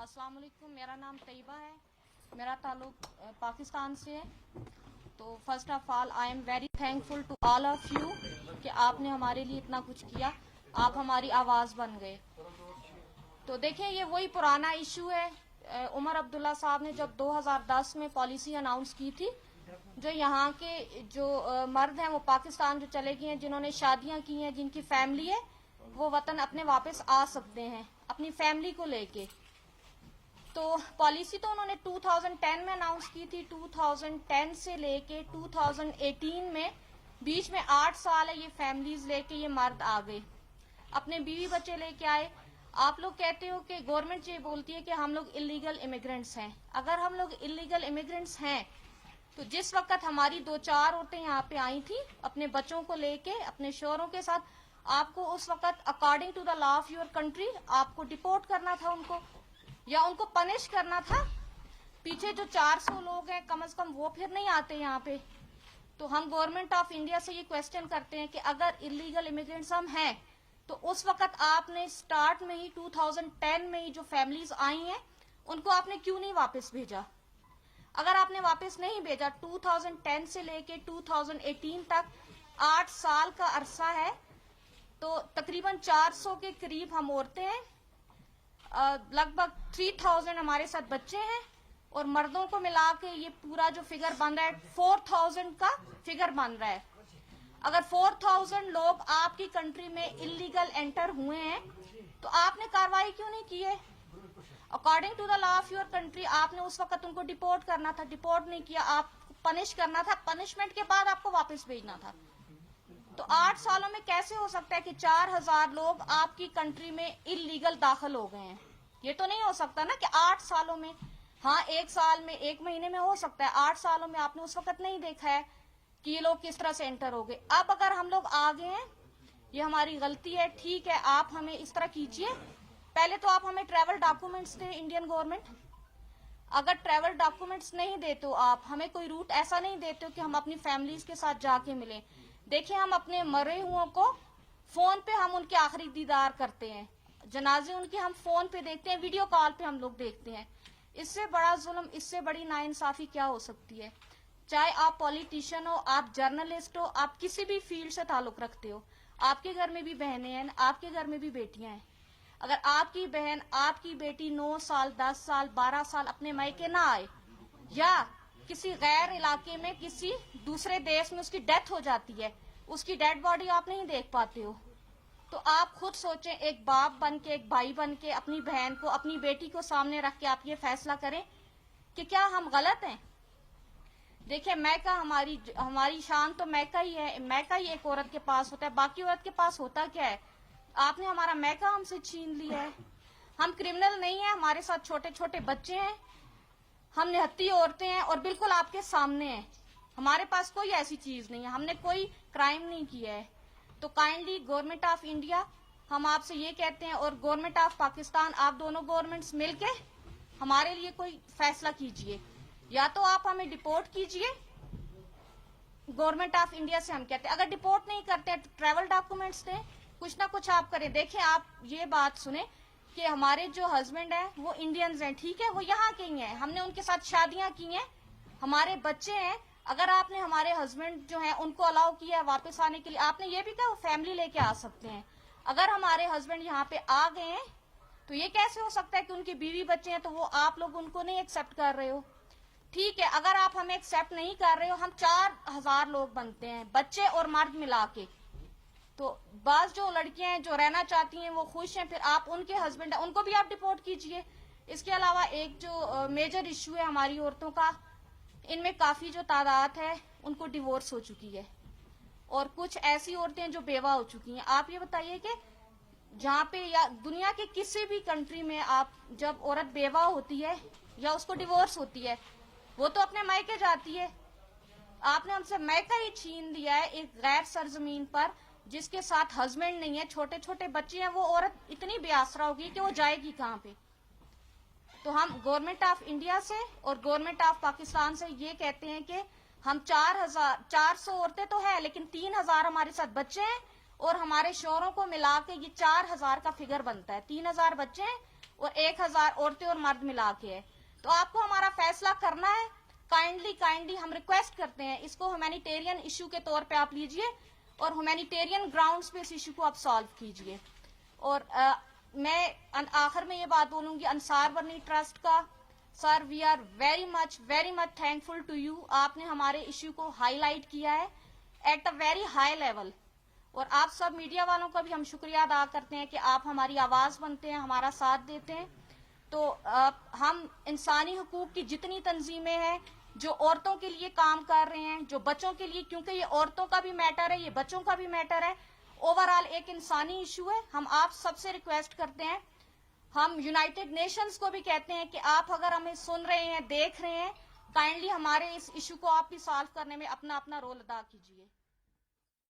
अस्सलाम वालेकुम, मेरा नाम तैयबा है, मेरा ताल्लुक पाकिस्तान से है। तो first of all I am very thankful to all of you कि आपने हमारे लिए इतना कुछ किया, आप हमारी आवाज़ बन गए। तो देखें, ये वही पुराना इशू है। उमर अब्दुल्ला साहब ने जब 2010 में पॉलिसी अनाउंस की थी, जो यहाँ के जो मर्द हैं वो पाकिस्तान जो चले गए हैं, जिन्होंने शादियां की हैं, जिनकी फैमिली है, वो वतन अपने वापस आ सकते हैं अपनी फैमिली को लेके। तो पॉलिसी तो उन्होंने 2010 में अनाउंस की थी। 2010 से लेके 2018 में बीच में 8 साल है, ये फैमिलीज लेके ये मर्द आ गए, अपने बीवी बच्चे लेके आए। आप लोग कहते हो कि गवर्नमेंट ये बोलती है कि हम लोग इलीगल इमिग्रेंट्स हैं। अगर हम लोग इलीगल इमिग्रेंट्स हैं तो जिस वक्त हमारी 2-4 औरतें यहाँ पे आई थी अपने बच्चों को लेके अपने शोहरों के साथ, आपको उस वक्त according to the law of your country आपको डिपोर्ट करना था उनको, या उनको पनिश करना था। पीछे जो 400 लोग हैं कम से कम वो फिर नहीं आते यहाँ पे। तो हम गवर्नमेंट ऑफ इंडिया से ये क्वेश्चन करते हैं कि अगर इलीगल इमिग्रेंट्स हम हैं तो उस वक्त आपने स्टार्ट में ही 2010 में ही जो फैमिलीज आई हैं उनको आपने क्यों नहीं वापस भेजा? अगर आपने वापस नहीं भेजा, 2010 से लेके 2018 तक 8 साल का अरसा है, तो तकरीबन 400 के करीब हम औरतें हैं, लगभग 3000 हमारे साथ बच्चे हैं, और मर्दों को मिला के ये पूरा जो फिगर बन रहा है 4000 का फिगर बन रहा है। अगर 4000 लोग आपकी कंट्री में इलीगल एंटर हुए हैं तो आपने कार्रवाई क्यों नहीं की है? According to the law of your country आपने उस वक्त उनको डिपोर्ट करना था, डिपोर्ट नहीं किया, आप पनिश करना था, पनिशमेंट के बाद आपको वापस भेजना था। तो 8 सालों में कैसे हो सकता है कि 4000 लोग आपकी कंट्री में इलीगल दाखिल हो गए हैं? ये तो नहीं हो सकता ना कि 8 सालों में। हाँ, 1 साल में, 1 महीने में हो सकता है, 8 सालों में आपने उस वक्त नहीं देखा है कि ये लोग किस तरह से एंटर हो गए। अब अगर हम लोग आ गए हैं, ये हमारी गलती है, ठीक है, आप हमें इस तरह कीजिए। पहले तो आप हमें ट्रैवल डॉक्यूमेंट्स दें, इंडियन गवर्नमेंट। अगर ट्रैवल डॉक्यूमेंट्स नहीं देते हो, आप हमें कोई रूट ऐसा नहीं देते हो कि हम अपनी फैमिलीज के साथ जाके मिलें। देखिए, हम अपने मरे हुओं को फोन पे हम उनके आखिरी दीदार करते हैं, जनाजे उनके हम फोन पे देखते हैं, वीडियो कॉल पे हम लोग देखते हैं। इससे बड़ा जुल्म, इससे बड़ी नाइंसाफी क्या हो सकती है? चाहे आप पॉलिटिशियन हो, आप जर्नलिस्ट हो, आप किसी भी फील्ड से ताल्लुक रखते हो, आपके घर में भी बहनें हैं, आपके घर में भी बेटियां हैं। अगर आपकी बहन, आपकी बेटी 9 साल, 10 साल, 12 साल अपने मायके ना आए, या किसी गैर इलाके में किसी दूसरे देश में उसकी डेथ हो जाती है, उसकी डेड बॉडी आप नहीं देख पाते हो, तो आप खुद सोचें, एक बाप बन के, एक भाई बन के अपनी बहन को, अपनी बेटी को सामने रख के आप ये फैसला करें कि क्या हम गलत हैं? देखिए, मैका, हमारी शान तो मैका ही है, मैका ही एक औरत के पास होता है, बाकी औरत के पास होता क्या है? आपने हमारा मैका हमसे छीन लिया है। हम क्रिमिनल नहीं है, हमारे साथ छोटे छोटे बच्चे हैं, हम निहत्ती औरतें हैं और बिल्कुल आपके सामने हैं। हमारे पास कोई ऐसी चीज नहीं है, हमने कोई क्राइम नहीं किया है। तो काइंडली गवर्नमेंट ऑफ इंडिया, हम आपसे ये कहते हैं, और गवर्नमेंट ऑफ पाकिस्तान, आप दोनों गवर्नमेंट्स मिलके हमारे लिए कोई फैसला कीजिए। या तो आप हमें डिपोर्ट कीजिए, गवर्नमेंट ऑफ इंडिया से हम कहते हैं। अगर डिपोर्ट नहीं करते हैं तो ट्रैवल डॉक्यूमेंट्स दें, कुछ ना कुछ आप करें। देखिए, आप ये बात सुने कि हमारे जो हस्बैंड हैं वो इंडियंस हैं, ठीक है, वो यहाँ के ही हैं, हमने उनके साथ शादियां की हैं, हमारे बच्चे हैं। अगर आपने हमारे हस्बैंड जो हैं उनको अलाउ किया है वापस आने के लिए, आपने ये भी कहा वो फैमिली लेके आ सकते हैं। अगर हमारे हस्बैंड यहाँ पे आ गए हैं तो ये कैसे हो सकता है कि उनकी बीवी बच्चे हैं तो वो आप लोग उनको नहीं एक्सेप्ट कर रहे हो? ठीक है, अगर आप हमें एक्सेप्ट नहीं कर रहे हो, हम 4000 लोग बनते हैं, बच्चे और मर्द मिला के, तो बाज जो लड़कियां हैं जो रहना चाहती हैं वो खुश हैं, फिर आप उनके हस्बैंड हैं उनको भी आप डिपोर्ट कीजिए। इसके अलावा एक जो मेजर इश्यू है हमारी औरतों का, इनमें काफी जो तादाद है उनको डिवोर्स हो चुकी है, और कुछ ऐसी औरतें जो बेवा हो चुकी हैं। आप ये बताइए कि जहाँ पे, या दुनिया के किसी भी कंट्री में, आप जब औरत बेवा होती है या उसको डिवोर्स होती है, वो तो अपने मायके जाती है। आपने हमसे मायका ही छीन लिया है एक गैर सरजमीन पर, जिसके साथ हस्बैंड नहीं है, छोटे छोटे बच्चे हैं। वो औरत इतनी बेआसरा होगी कि वो जाएगी कहाँ पे? तो हम गवर्नमेंट ऑफ इंडिया से और गवर्नमेंट ऑफ पाकिस्तान से ये कहते हैं कि हम 400 औरतें तो है, लेकिन 3000 हमारे साथ बच्चे हैं, और हमारे शोहरों को मिला के ये 4000 का फिगर बनता है। 3000 बच्चे हैं اور 1000 عورتیں اور مرد ملا کے ہے. تو آپ کو ہمارا فیصلہ کرنا ہے. کائنڈلی ہم ریکویسٹ کرتے ہیں اس کو ہیومینیٹیرین ایشو کے طور پہ آپ لیجئے اور ہیومینیٹیرین گراؤنڈز پہ اس ایشو کو آپ سالو کیجئے. اور میں آخر میں یہ بات بولوں گی انصار ورنی ٹرسٹ کا. Sir we are very much thankful to you. آپ نے ہمارے ایشو کو ہائی لائٹ کیا ہے at a very high level. اور آپ سب میڈیا والوں کا بھی ہم شکریہ ادا کرتے ہیں کہ آپ ہماری آواز بنتے ہیں, ہمارا ساتھ دیتے ہیں. تو ہم انسانی حقوق کی جتنی تنظیمیں ہیں جو عورتوں کے لیے کام کر رہے ہیں, جو بچوں کے لیے, کیونکہ یہ عورتوں کا بھی میٹر ہے, یہ بچوں کا بھی میٹر ہے, اوور آل ایک انسانی ایشو ہے. ہم آپ سب سے ریکویسٹ کرتے ہیں, ہم یونائٹڈ نیشنز کو بھی کہتے ہیں کہ آپ اگر ہمیں سن رہے ہیں, دیکھ رہے ہیں, کائنڈلی ہمارے اس ایشو کو آپ بھی سالو کرنے میں اپنا رول ادا کیجیے.